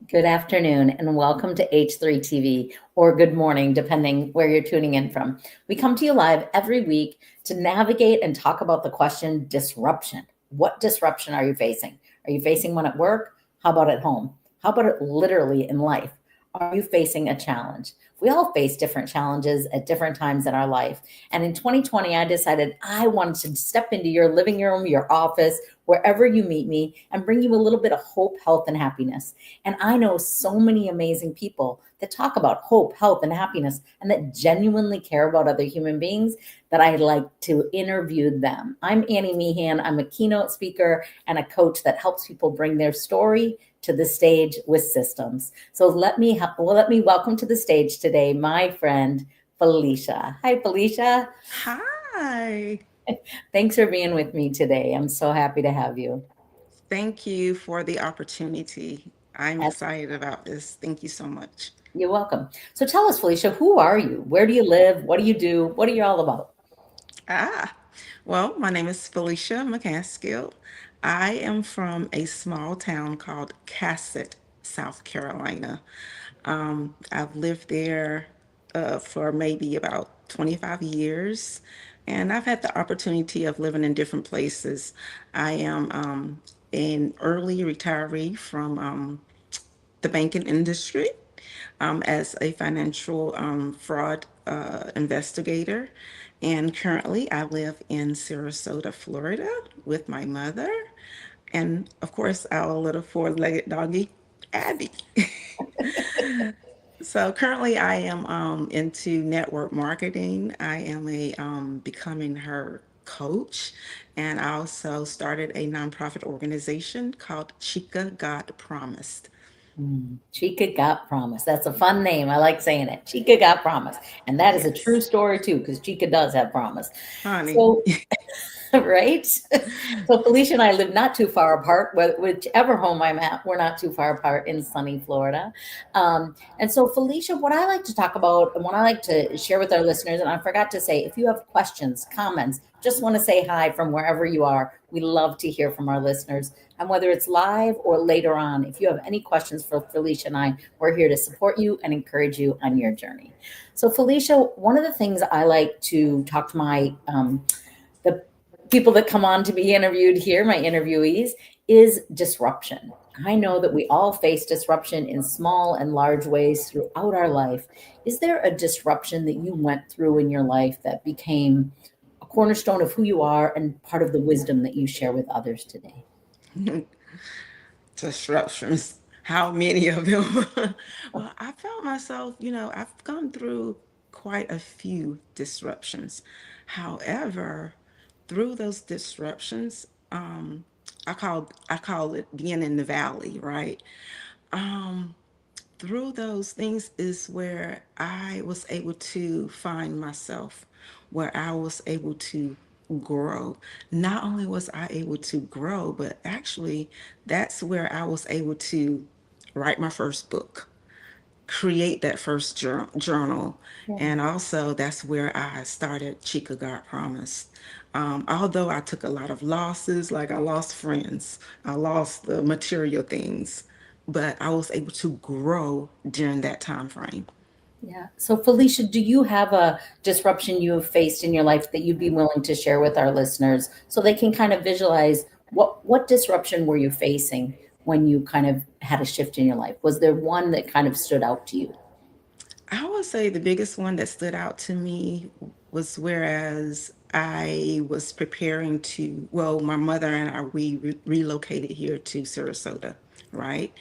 Good afternoon and welcome to H3 TV, or good morning, depending where you're tuning in from. We come to you live every week to navigate and talk about the question disruption. What disruption are you facing? Are you facing one at work? How about at home? How about it literally in life? Are you facing a challenge? We all face different challenges at different times in our life. And in 2020, I decided I wanted to step into your living room, your office, wherever you meet me, and bring you a little bit of hope, health, and happiness. And I know so many amazing people that talk about hope, health, and happiness and that genuinely care about other human beings that I like to interview them. I'm Annie Meehan. I'm a keynote speaker and a coach that helps people bring their story to the stage with systems. So let me welcome to the stage today my friend Felisha. Hi, Felisha. Hi. Thanks for being with me today. I'm so happy to have you. Thank you for the opportunity. I'm excited about this. Thank you so much. You're welcome. So tell us, Felicia, who are you? Where do you live? What do you do? What are you all about? Ah, well, my name is Felisha McCaskill. I am from a small town called Cassett, South Carolina. I've lived there for maybe about 25 years, and I've had the opportunity of living in different places. I am an early retiree from the banking industry as a financial fraud investigator. And currently, I live in Sarasota, Florida with my mother. And of course, our little four-legged doggy, Abby. So currently, I am into network marketing. I am a becoming her coach, and I also started a nonprofit organization called Chica God Promised. Chica got promise. That's a fun name. I like saying it. Chica got promise. And that is a true Yes, story too, because Chica does have promise. honey. So, right? So Felicia and I live not too far apart. Whichever home I'm at, we're not too far apart in sunny Florida. And so, Felicia, what I like to talk about and what I like to share with our listeners, and I forgot to say, if you have questions, comments, just want to say hi from wherever you are, we love to hear from our listeners. And whether it's live or later on, if you have any questions for Felicia and I, we're here to support you and encourage you on your journey. So, Felicia, one of the things I like to talk to my the people that come on to be interviewed here, my interviewees, is disruption. I know that we all face disruption in small and large ways throughout our life. Is there a disruption that you went through in your life that became a cornerstone of who you are and part of the wisdom that you share with others today? Disruptions. How many of them? Well, I found myself, I've gone through quite a few disruptions. However, through those disruptions, I call it being in the valley, right? Through those things is where I was able to find myself, where I was able to grow. Not only was I able to grow, but actually, that's where I was able to write my first book, create that first journal. Yeah. And also, that's where I started Chica God Promise. Although I took a lot of losses, like I lost friends, I lost the material things, but I was able to grow during that time frame. Yeah. So, Felicia, do you have a disruption you have faced in your life that you'd be willing to share with our listeners so they can kind of visualize what disruption were you facing when you kind of had a shift in your life? Was there one that kind of stood out to you? I would say the biggest one that stood out to me was whereas I was preparing to, well, my mother and I, we relocated here to Sarasota, right?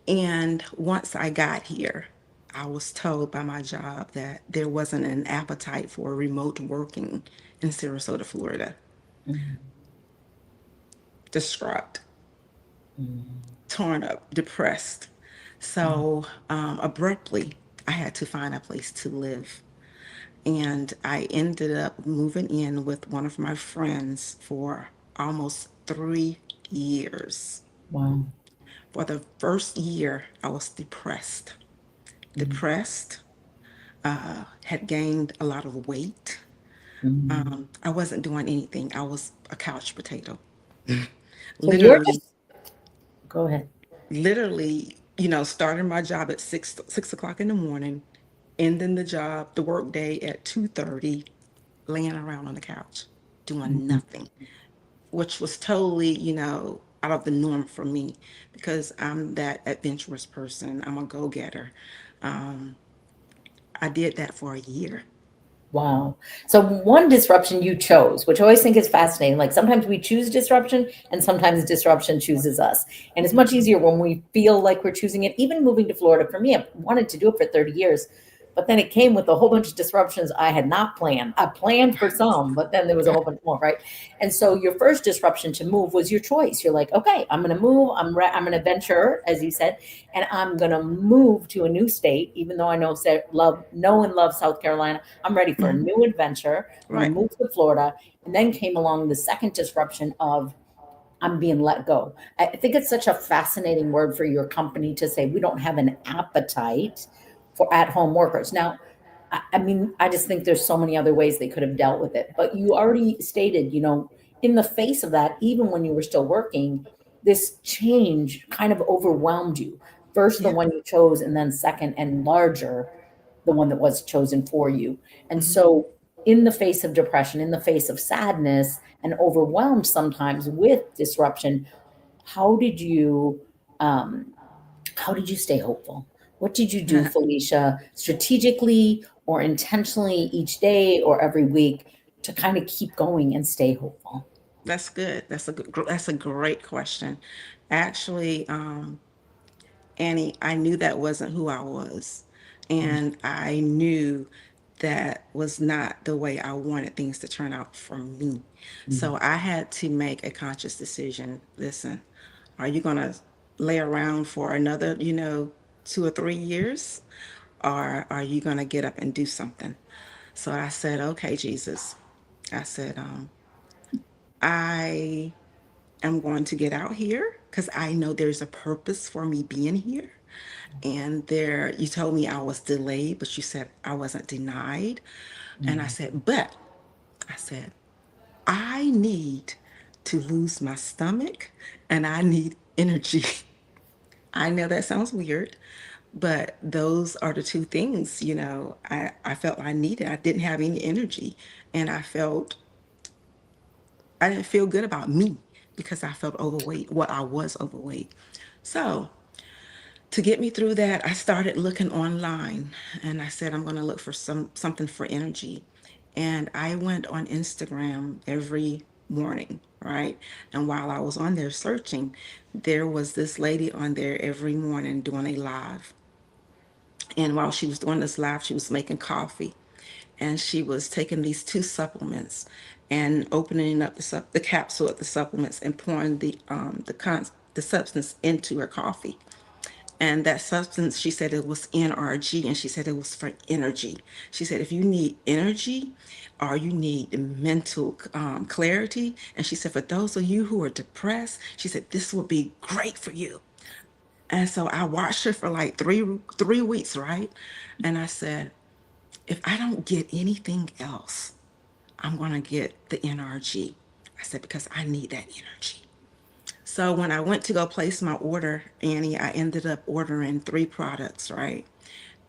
And once I got here, I was told by my job that there wasn't an appetite for remote working in Sarasota, Florida. Mhm. Distraught, Mhm. torn up, depressed. So abruptly, I had to find a place to live. And I ended up moving in with one of my friends for almost 3 years. Wow. For the first year, I was depressed. Mhm. Depressed, had gained a lot of weight. Mhm. I wasn't doing anything. I was a couch potato. So you're Literally, just go ahead. literally, starting my job at 6 o'clock in the morning, ending the work day at 2:30, laying around on the couch, doing Mhm. nothing, which was totally, out of the norm for me because I'm that adventurous person. I'm a go-getter. Um, I did that for a year. Wow. So one disruption you chose, which I always think is fascinating. Like sometimes we choose disruption and sometimes disruption chooses us. And it's much easier when we feel like we're choosing it. Even moving to Florida for me, I wanted to do it for 30 years. But then it came with a whole bunch of disruptions I had not planned. I planned for some, but then there was a whole bunch more, right? And so your first disruption to move was your choice. You're like, okay, I'm going to move. I'm an adventurer, as you said, and I'm going to move to a new state, even though I know and love South Carolina. I'm ready for a Mhm. new adventure. I'm going Right. to move to Florida. And then came along the second disruption of I'm being let go. I think it's such a fascinating word for your company to say we don't have an appetite for at home workers. Now, I mean, I just think there's so many other ways they could have dealt with it. But you already stated, in the face of that, even when you were still working, this change kind of overwhelmed you. First, the Yeah. one you chose, and then second and larger, the one that was chosen for you. And Hmm. so, in the face of depression, in the face of sadness, and overwhelmed sometimes with disruption, how did you um, how did you stay hopeful? What did you do, Felicia, strategically or intentionally each day or every week to kind of keep going and stay hopeful? That's good. That's a great question. Actually, Annie, I knew that wasn't who I was. And I knew that was not the way I wanted things to turn out for me. Mhm. So I had to make a conscious decision. Listen, are you going to lay around for another, 2 or 3 years? Or are you going to get up and do something? So I said, okay, Jesus. I said, I am going to get out here because I know there's a purpose for me being here. And there, you told me I was delayed, but you said I wasn't denied. And I Mhm. said, I said, I need to lose my stomach and I need energy. I know that sounds weird, but those are the two things, I felt I needed. I didn't have any energy and I didn't feel good about me because I felt overweight. Well, I was overweight. So to get me through that, I started looking online and I said, I'm going to look for something for energy. And I went on Instagram every morning, right? And while I was on there searching, there was this lady on there every morning doing a live. And while she was doing this live, she was making coffee and she was taking these two supplements and opening up the capsule of the supplements and pouring the substance into her coffee. And that substance, she said it was NRG, and she said it was for energy. She said if you need energy or you need mental clarity, and she said for those of you who are depressed, she said this will be great for you. And so I watched her for like three weeks, right? And I said, if I don't get anything else, I'm gonna get the NRG. I said because I need that energy. So when I went to go place my order, Annie, I ended up ordering 3 products, right?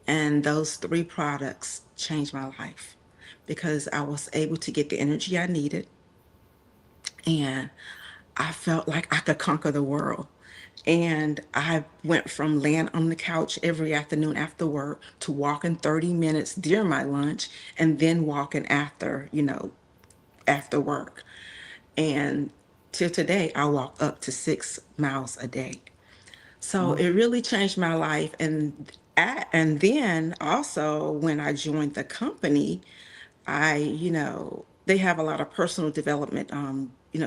And those 3 products changed my life because I was able to get the energy I needed and I felt like I could conquer the world. And I went from laying on the couch every afternoon after work to walking 30 minutes during my lunch and then walking after work. And till today, I walk up to 6 miles a day. So Wow. it really changed my life. And then also when I joined the company, they have a lot of personal development,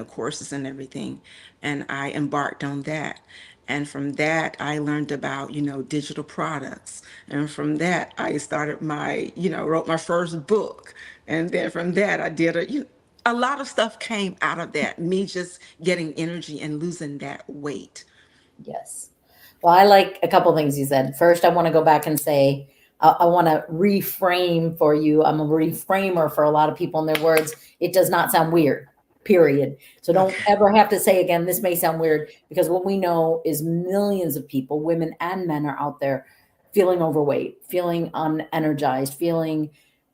courses and everything. And I embarked on that. And from that, I learned about, digital products. And from that, I started wrote my first book. And then from that, I did a lot of stuff came out of that, me just getting energy and losing that weight. Yes. Well, I like a couple things you said. First, I want to go back and say, I want to reframe for you. I'm a reframer for a lot of people in their words. It does not sound weird. period. So don't Okay. ever have to say again, this may sound weird, because what we know is millions of people, women and men, are out there feeling overweight, feeling unenergized, feeling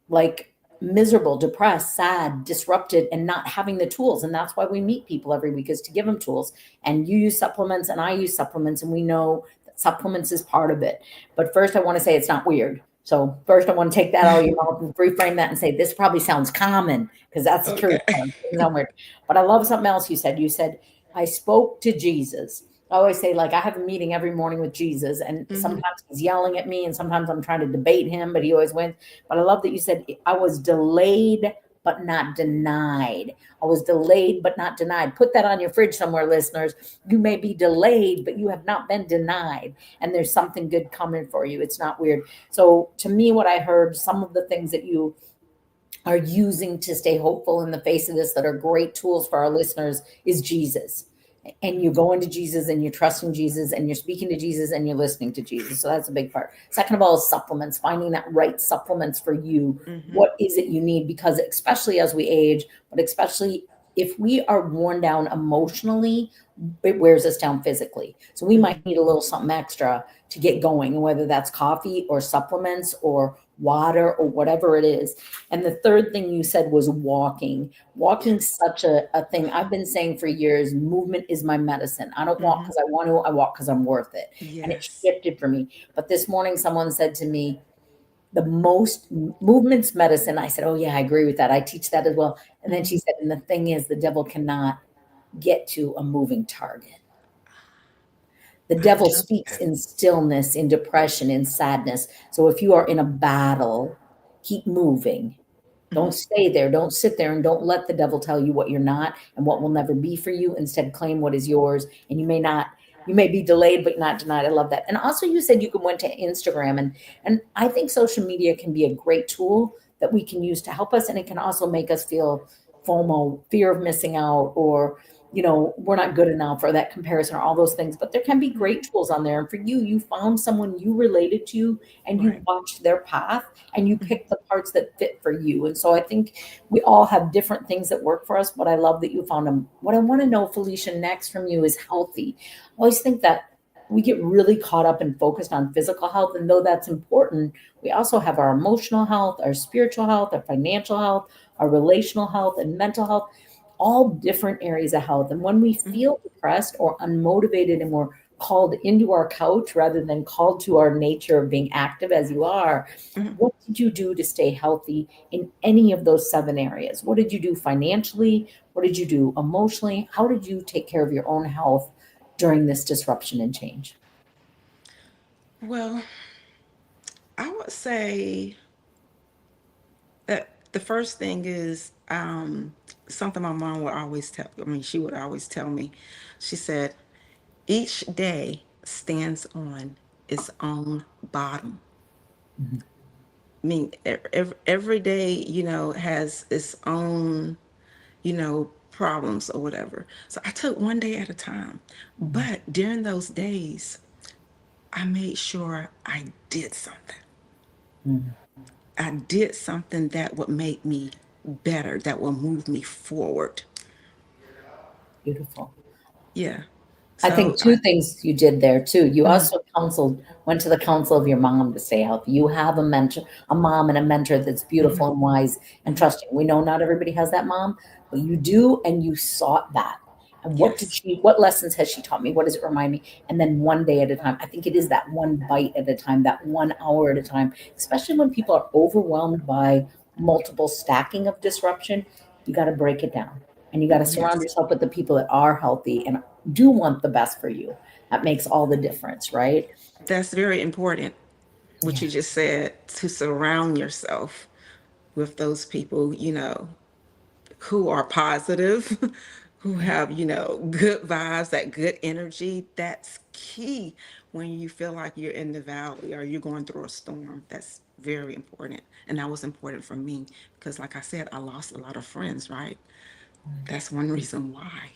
like miserable, depressed, sad, disrupted, and not having the tools. And that's why we meet people every week, is to give them tools. And you use supplements and I use supplements, and we know that supplements is part of it. But first, I want to say it's not weird. So first, I want to take that out of your mouth and reframe that and say this probably sounds common, because that's the truth. Okay. It doesn't sound weird. But I love something else you said. You said, I spoke to Jesus. I always say, like, I have a meeting every morning with Jesus, and Mm-hmm. sometimes he's yelling at me, and sometimes I'm trying to debate him, but he always wins. But I love that you said, I was delayed but not denied. I was delayed but not denied. Put that on your fridge somewhere, listeners. You may be delayed, but you have not been denied. And there's something good coming for you. It's not weird. So, to me, what I heard, some of the things that you are using to stay hopeful in the face of this, that are great tools for our listeners, is Jesus. And you go into Jesus and you're trusting Jesus and you're speaking to Jesus and you're listening to Jesus. So that's a big part. Second of all is supplements, finding that right supplements for you. Mm-hmm. What is it you need? Because especially as we age, but especially if we are worn down emotionally, it wears us down physically. So we might Mm-hmm. need a little something extra to get going, and whether that's coffee or supplements or water or whatever it is. And the third thing you said was walking. Walking's Yes. such a thing. I've been saying for years, movement is my medicine. I don't walk Mm-hmm. because I want to, I walk because I'm worth it. And it Yes. shifted for me. But this morning, someone said to me, the most movement's medicine. I said, oh, yeah, I agree with that. I teach that as well. And then Mm-hmm. she said, and the thing is, the devil cannot get to a moving target. The I devil love speaks that. in stillness, in depression, in sadness. So if you are in a battle, keep moving. Mm-hmm. Don't stay there. Don't sit there, and don't let the devil tell you what you're not and what will never be for you. Instead, claim what is yours. And you may be delayed, but not denied. I love that. And also, you said you went to Instagram, and I think social media can be a great tool that we can use to help us. And it can also make us feel FOMO, fear of missing out, or, we're not good enough, or that comparison, or all those things. But there can be Mm-hmm. great tools on there. And for you, you found someone you related to, and you Right. watched their path, and you Mm-hmm. picked the parts that fit for you. And so I think we all have different things that work for us, but I love that you found them. What I want to know, Felicia, next from you is healthy. I always think that we get really caught up and focused on physical health. And though that's important, we also have our emotional health, our spiritual health, our financial health, our relational health, and mental health, all different areas of health. And when we Mm-hmm. feel depressed or unmotivated, and we're called into our couch rather than called to our nature of being active as you are, Mm-hmm. what did you do to stay healthy in any of those 7 areas? What did you do financially? What did you do emotionally? How did you take care of your own health during this disruption and change? Well, I would say that the first thing is something my mom would always tell. I mean, she would always tell me. She said, "Each day stands on its own bottom." Mhm. I mean, every day, has its own, problems or whatever. So I took one day at a time. Mhm. But during those days, I made sure I did something. Mhm. I did something that would make me better, that will move me forward. Beautiful. Yeah. I think So two things you did there too. You mhm, also went to the counsel of your mom to stay healthy. You have a mentor, a mom and a mentor that's mhm, beautiful and wise and mhm. trusting. We know not everybody has that mom, but you do, and you sought that. And Yes, what lessons has she taught me? What does it remind me? And then one day at a time. I think it is that one bite at a time, that 1 hour at a time, especially when people are overwhelmed by multiple stacking of disruption. You got to break it down, and you got to surround yes. yourself with the people that are healthy and do want the best for you. That makes all the difference, right? That's very important, what Yeah. you just said, to surround yourself with those people, who are positive, who Yeah. have, good vibes, that good energy. That's key when you feel like you're in the valley or you're going through a storm. That's very important. And that was important for me because, like I said, I lost a lot of friends, right? That's one reason why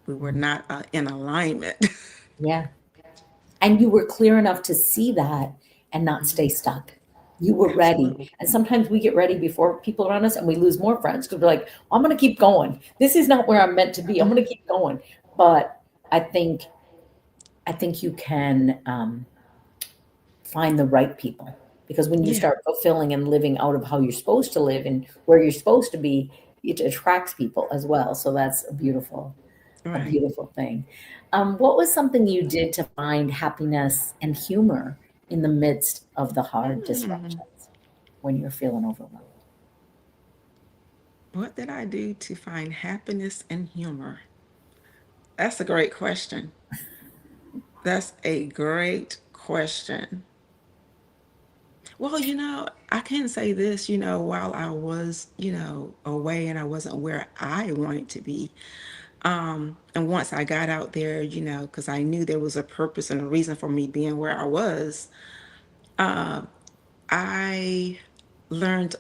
we were not in alignment. Yeah. And you were clear enough to see that and not stay stuck. You were ready. Absolutely. And sometimes we get ready before people around us and we lose more friends because we're like, I'm going to keep going. This is not where I'm meant to be. I'm going to keep going. But I think, I think you can find the right people because when you Yeah. start fulfilling and living out of how you're supposed to live and where you're supposed to be, it attracts people as well. So that's a Right. beautiful thing. What was something you did to find happiness and humor in the midst of the hard Hmm. disruptions when you're feeling overwhelmed? What did I do to find happiness and humor? That's a great question. That's a great question. Well, I can say this, while I was, away and I wasn't where I wanted to be. And once I got out there, because I knew there was a purpose and a reason for me being where I was, I learned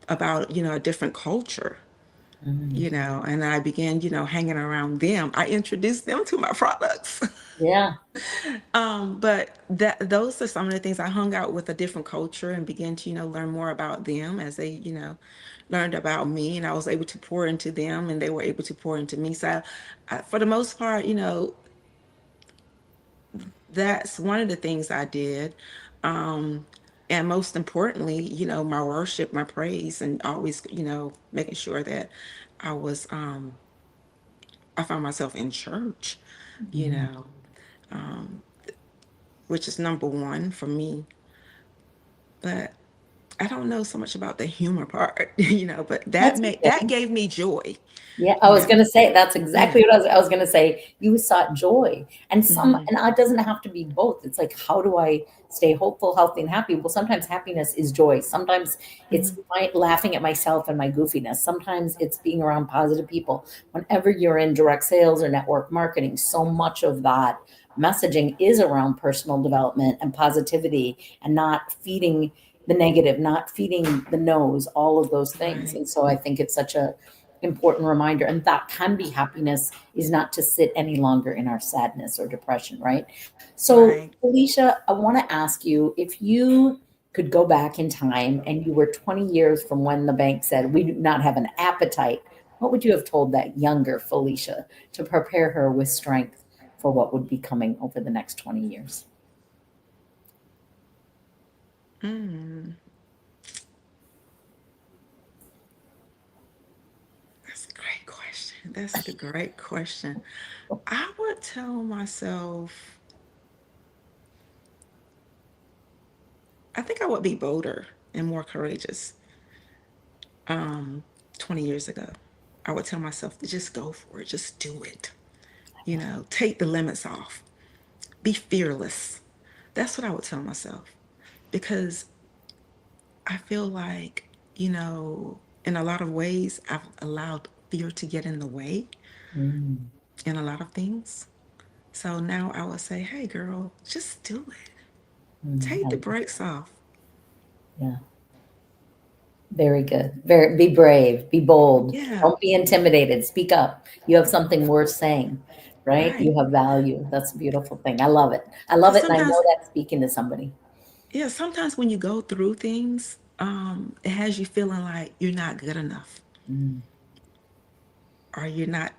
about, a different culture, Mm, and I began, hanging around them. I introduced them to my products. yeah. But those are some of the things. I hung out with a different culture and began to, learn more about them as they, learned about me, and I was able to pour into them and they were able to pour into me. So for the most part, that's one of the things I did. Um, and most importantly, my worship, my praise, and always, making sure that I was, I found myself in church, you Mm. know, which is number one for me. But I don't know so much about the humor part, but That's that okay. gave me joy, Yeah, I you was know. gonna say that's Yeah. exactly what I was gonna say. You sought joy, and Hmm. it doesn't have to be both. It's like, how do I stay hopeful, healthy, and happy? Well, sometimes happiness is joy. Sometimes it's Hmm. laughing at myself and my goofiness. Sometimes it's being around positive people. Whenever you're in direct sales or network marketing, so much of that messaging is around personal development and positivity, and not feeding the negative, not feeding the no's, all of those things. Right. And so I think it's such a important reminder, and that can be happiness, is not to sit any longer in our sadness or depression, right? So Right. Felicia, I want to ask you, if you could go back in time and you were 20 years from when the bank said we do not have an appetite, what would you have told that younger Felicia to prepare her with strength for what would be coming over the next 20 years? Mm, that's a great question. That's a great question. I would tell myself, I think I would be bolder and more courageous. Um, 20 years ago, I would tell myself to just go for it, just do it. Take the limits off, be fearless. That's what I would tell myself, because I feel like, in a lot of ways, I've allowed fear to get in the way Mm, in a lot of things. So now I would say, hey, girl, just do it. Take the I brakes off. yeah. Very good. Very be brave, be bold. Yeah, Don't be intimidated. Speak up. You have something worth saying, right? right. You have value. That's a beautiful thing. I love it. I love Because it, and I know sometimes, that's speaking to somebody. yeah, sometimes when you go through things, it has you feeling like you're not good enough Mm, or you're not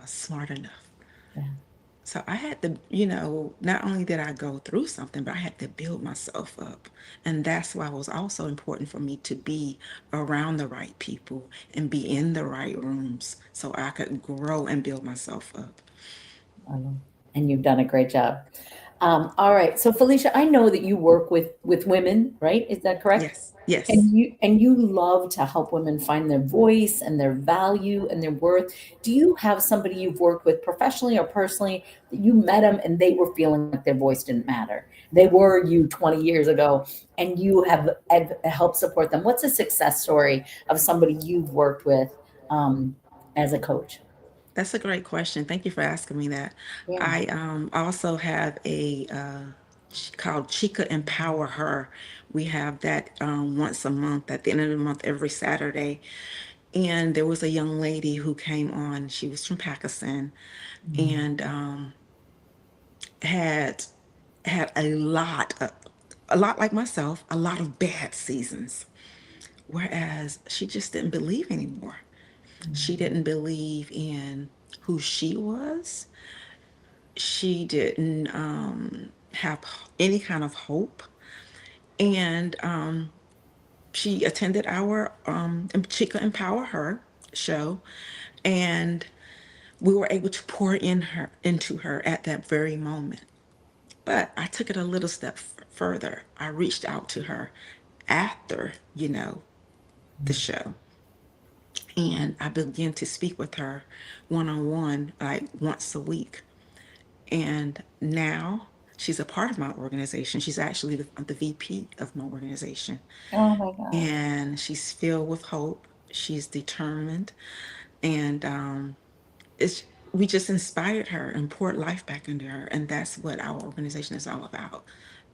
smart enough. yeah, So I had to, not only did I go through something, but I had to build myself up. And that's why it was also important for me to be around the right people and be in the right rooms so I could grow and build myself up. I love and you've done a great job. All right. So Felicia, I know that you work with women, right? Is that correct? Yes, yes. And you love to help women find their voice and their value and their worth. Do you have somebody you've worked with professionally or personally that you met them and they were feeling like their voice didn't matter? They were you 20 years ago, and you have helped support them. What's a success story of somebody you've worked with as a coach? That's a great question. Thank you for asking me that. Yeah. I also have a called Chica Empower Her. We have that once a month at the end of the month, every Saturday. And there was a young lady who came on. She was from Pakistan Mm, and had a lot. a lot like myself, a lot of bad seasons. Whereas she just didn't believe anymore. She didn't believe in who she was. She didn't have any kind of hope. And she attended our Chica Empower Her show. And we were able to pour in her into her at that very moment. But I took it a little step further. I reached out to her after, the show. And I began to speak with her one on one, like once a week. And now she's a part of my organization. She's actually the VP of my organization. Oh my God. And she's filled with hope. She's determined. And it's we just inspired her and poured life back into her. And that's what our organization is all about,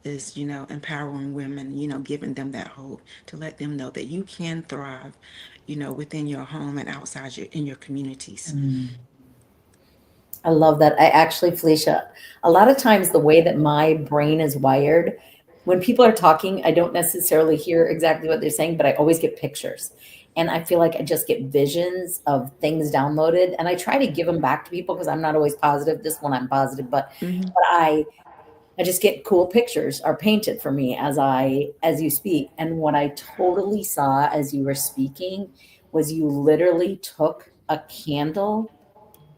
is empowering women, giving them that hope to let them know that you can thrive, within your home and outside in your communities. Mm. I love that. I actually, Felicia, a lot of times the way that my brain is wired, when people are talking, I don't necessarily hear exactly what they're saying, but I always get pictures. And I feel like I just get visions of things downloaded. And I try to give them back to people because I'm not always positive. This one I'm positive, Mm-hmm. but I just get cool pictures are painted for me as you speak. And what I totally saw as you were speaking was you literally took a candle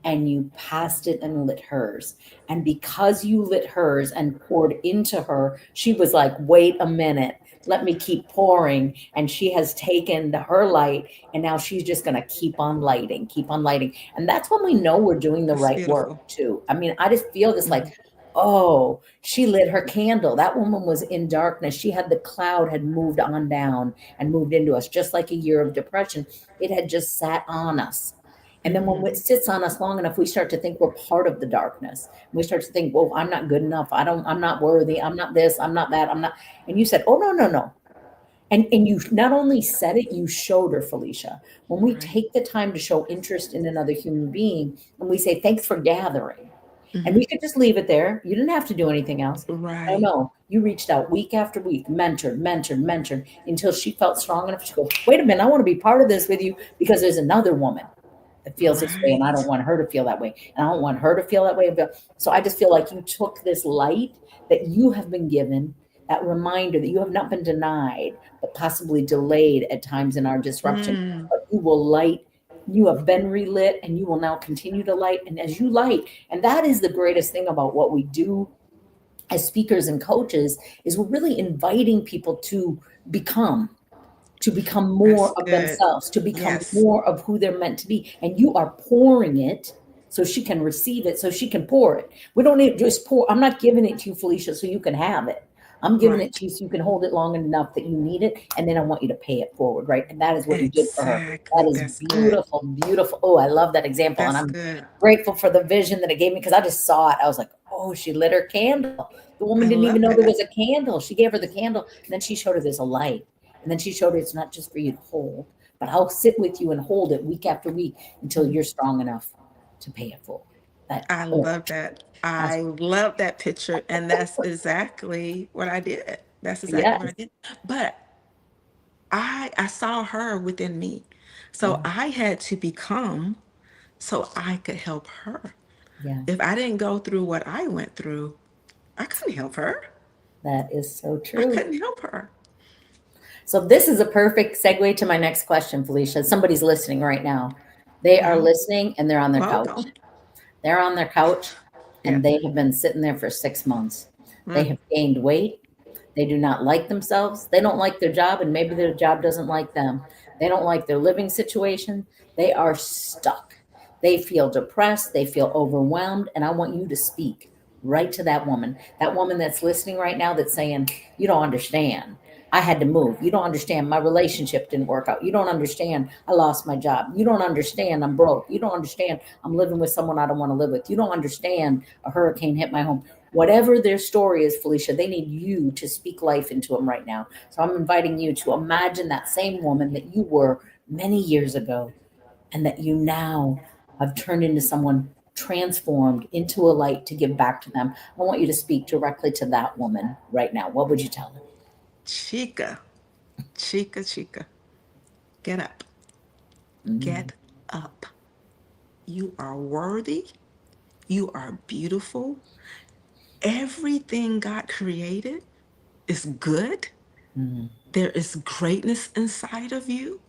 and you passed it and lit hers. And because you lit hers and poured into her, she was like, wait a minute, let me keep pouring. And she has taken her light and now she's just going to keep on lighting, keep on lighting. And that's when we know we're doing the That's right work beautiful. too. I mean, I just feel this like, Mm-hmm. oh, she lit her candle. That woman was in darkness. She had the cloud had moved on down and moved into us, just like a year of depression. It had just sat on us. And then when Mm-hmm. it sits on us long enough, we start to think we're part of the darkness. We start to think, well, I'm not good enough. I'm not worthy. I'm not this. I'm not that. I'm not. And you said, oh, no, no, no. And you not only said it, you showed her, Felicia. When we Right. take the time to show interest in another human being and we say, thanks for gathering, and Mm-hmm. we could just leave it there. You didn't have to do anything else. Oh, Right. no. You reached out week after week, mentored, mentored, mentored until she felt strong enough to go, wait a minute, I want to be part of this with you because there's another woman that feels this way and I don't Right. want her to feel that way and I don't want her to feel that way. So I just feel like you took this light that you have been given, that reminder that you have not been denied but possibly delayed at times in our disruption, Mm. but you will light. You have been relit and you will now continue to light, and as you light, and that is the greatest thing about what we do as speakers and coaches, is we're really inviting people become to become more That's of good. themselves, to become Yes. more of who they're meant to be. And you are pouring it so she can receive it, so she can pour it. We don't need to just pour. I'm not giving it to you, Felicia, so you can have it. I'm giving it Right. to you so you can hold it long enough that you need it. And then I want you to pay it forward, right? And that is what you did for her. That Exactly. is That's good. beautiful, beautiful. Oh, I love that example. And That's I'm good. grateful for the vision that it gave me because I just saw it. I was like, oh, she lit her candle. The woman I didn't even love know there was that. a candle. She gave her the candle, and then she showed her there's a light. And then she showed her it's not just for you to hold, but I'll sit with you and hold it week after week until you're strong enough to pay it forward. That, I oh, love that. that's, I love that picture. And that's exactly what I did. That's exactly what I yes, did. But I saw her within me. So yeah, I had to become so I could help her. yeah, If I didn't go through what I went through, I couldn't help her. that is so I true. couldn't help her. So this is a perfect segue to my next question, Felicia. Somebody's listening right now. They are Uh-huh. listening and they're on their Well couch. done. They're on their couch and Yes. they have been sitting there for 6 months. They Mm. have gained weight. They do not like themselves. They don't like their job, and maybe their job doesn't like them. They don't like their living situation. They are stuck. They feel depressed. They feel overwhelmed. And I want you to speak right to that woman that's listening right now that's saying, you don't understand. I had to move. You don't understand. My relationship didn't work out. You don't understand. I lost my job. You don't understand. I'm broke. You don't understand. I'm living with someone I don't want to live with. You don't understand. A hurricane hit my home. Whatever their story is, Felicia, they need you to speak life into them right now. So I'm inviting you to imagine that same woman that you were many years ago and that you now have turned into someone transformed into a light to give back to them. I want you to speak directly to that woman right now. What would you tell her? Chica, chica, chica, get up. Mm, Get up. You are worthy. You are beautiful. Everything God created is good. mm, There is greatness inside of you.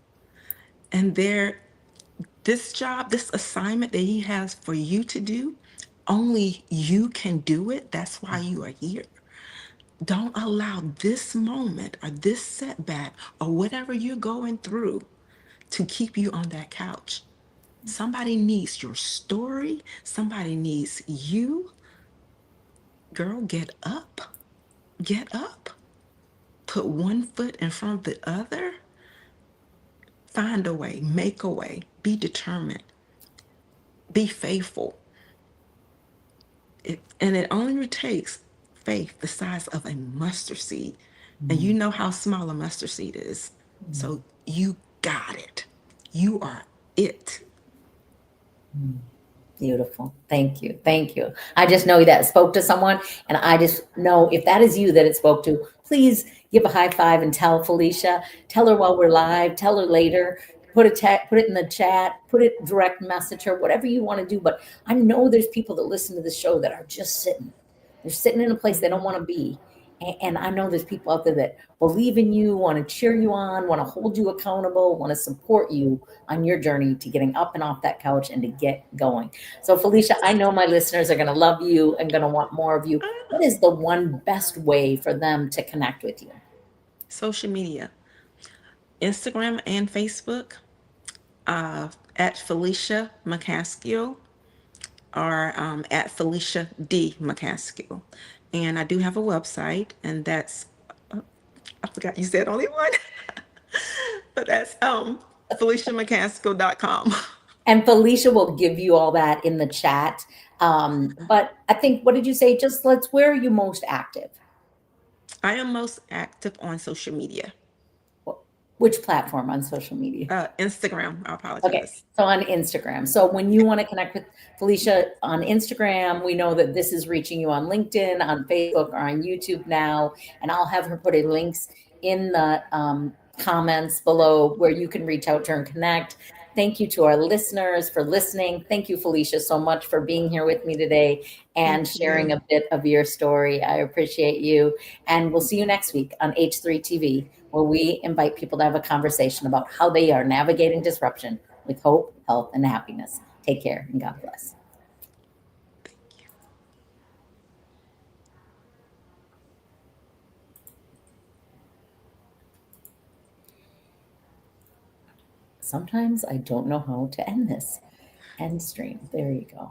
And this job, this assignment that He has for you to do, only you can do it. That's why you are here. Don't allow this moment or this setback or whatever you're going through to keep you on that couch. Somebody needs your story. Somebody needs you. Girl, get up. Get up. Put one foot in front of the other. Find a way. Make a way. Be determined. Be faithful. And it only takes faith the size of a mustard seed. And you mm, know how small a mustard seed is. mm, So you got it. You are it. mm. Beautiful. Thank you. Thank you. I just know that spoke to someone, and I just know if that is you that it spoke to, please give a high five and tell Felicia. Tell her while we're live. Tell her later. Put it in the chat. Put it direct message her. Whatever you want to do. But I know there's people that listen to the show that are just sitting. They're sitting in a place they don't want to be. And I know there's people out there that believe in you, want to cheer you on, want to hold you accountable, want to support you on your journey to getting up and off that couch and to get going. So, Felicia, I know my listeners are going to love you and going to want more of you. What is the one best way for them to connect with you? Social media, Instagram and Facebook, at Felisha McCaskill, or at Felisha D. McCaskill. And I do have a website, and that's, I forgot you said only one, but that's FeliciaMcCaskill.com. And Felicia will give you all that in the chat. But I think, what did you say? Just where are you most active? I am most active on social media. Which platform on social media? Instagram, I Okay, apologize. so on Instagram. So when you want to connect with Felicia on Instagram, we know that this is reaching you on LinkedIn, on Facebook, or on YouTube now. And I'll have her put a links in the comments below where you can reach out to her and connect. Thank you to our listeners for listening. Thank you, Felicia, so much for being here with me today and Thank sharing you. a bit of your story. I appreciate you. And we'll see you next week on H3 TV, where we invite people to have a conversation about how they are navigating disruption with hope, health, and happiness. Take care and God bless. Sometimes I don't know how to end this. End stream. There you go.